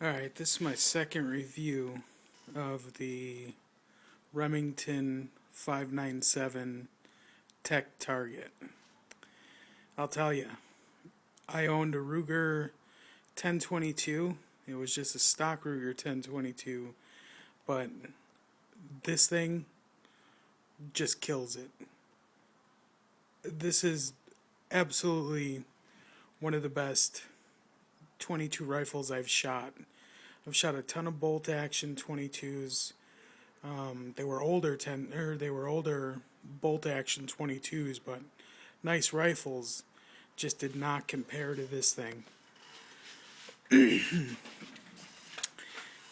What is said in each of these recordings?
Alright, this is my second review of the Remington 597 Tech Target. I'll tell you, I owned a Ruger 1022. It was just a stock Ruger 1022, but this thing just kills it. This is absolutely one of the best 22 rifles I've shot. I've shot a ton of bolt action 22s. They were older bolt action 22s, but nice rifles. Just did not compare to this thing.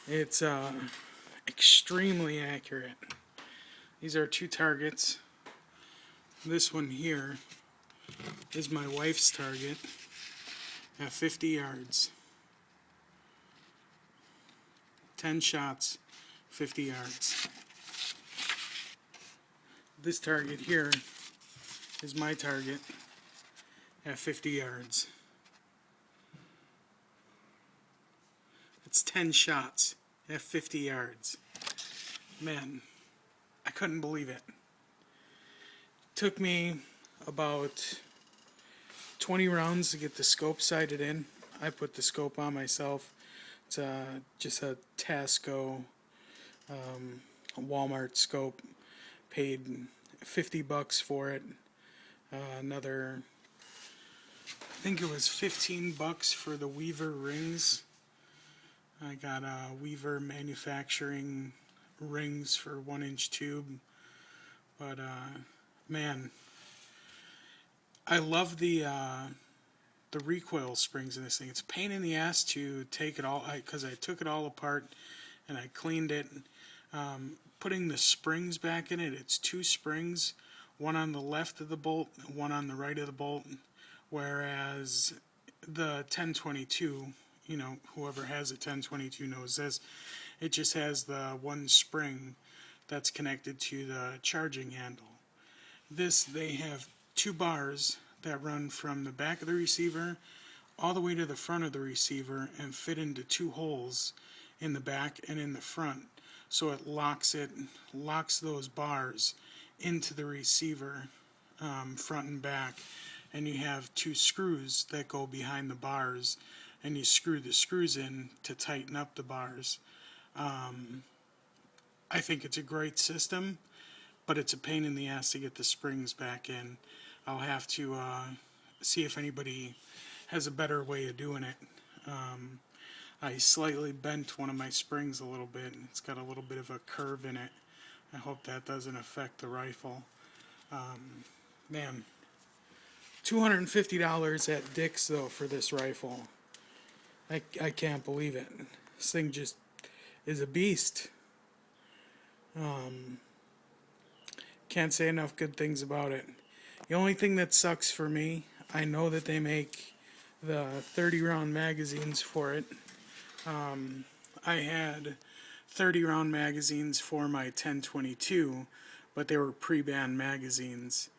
It's extremely accurate. These are two targets. This one here is my wife's target at 50 yards. 10 shots, 50 yards. This target here is my target at 50 yards. It's 10 shots at 50 yards. Man, I couldn't believe it. Took me about 20 rounds to get the scope sighted in. I put the scope on myself. It's just a Tasco Walmart scope. Paid $50 for it. Another, I think it was $15 for the Weaver rings. I got Weaver manufacturing rings for 1-inch tube. But man, I love the recoil springs in this thing. It's a pain in the ass to take it all, because I took it all apart and I cleaned it. Putting the springs back in it, it's two springs, one on the left of the bolt, one on the right of the bolt, whereas the 1022, you know, whoever has a 1022 knows this, it just has the one spring that's connected to the charging handle. This, they have two bars that run from the back of the receiver all the way to the front of the receiver and fit into two holes in the back and in the front. So it locks those bars into the receiver, front and back, and you have two screws that go behind the bars, and you screw the screws in to tighten up the bars. I think it's a great system, but it's a pain in the ass to get the springs back in. I'll have to see if anybody has a better way of doing it. I slightly bent one of my springs a little bit. It's got a little bit of a curve in it. I hope that doesn't affect the rifle. Man, $250 at Dick's though for this rifle. I can't believe it. This thing just is a beast. Can't say enough good things about it. The only thing that sucks for me, I know that they make the 30-round magazines for it. I had 30-round magazines for my 1022, but they were pre-banned magazines.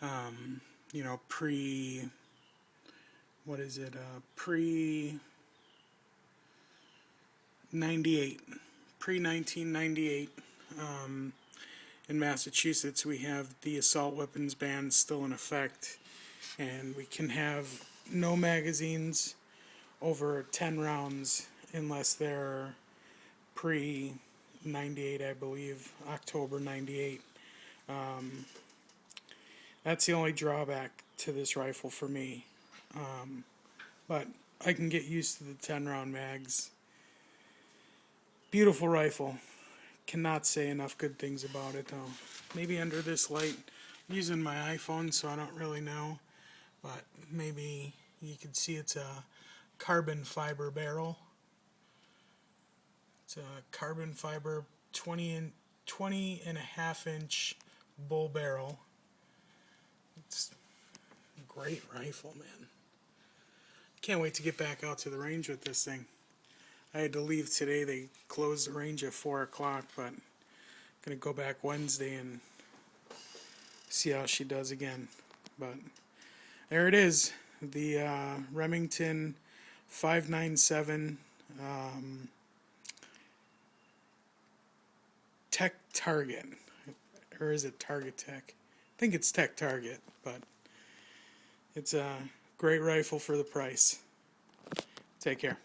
You know, pre-1998. Pre-1998. In Massachusetts, we have the assault weapons ban still in effect, and we can have no magazines over 10 rounds unless they're pre-98, I believe, October 98. That's the only drawback to this rifle for me. But I can get used to the 10-round mags. Beautiful rifle. Cannot say enough good things about it though. Maybe under this light, I'm using my iPhone so I don't really know, but maybe you can see it's a carbon fiber barrel. It's a carbon fiber 20.5-inch bull barrel. It's a great rifle, man. Can't wait to get back out to the range with this thing. I had to leave today. They closed the range at 4 o'clock, but I'm going to go back Wednesday and see how she does again. But there it is, the Remington 597 Tech Target. Or is it Target Tech? I think it's Tech Target, but it's a great rifle for the price. Take care.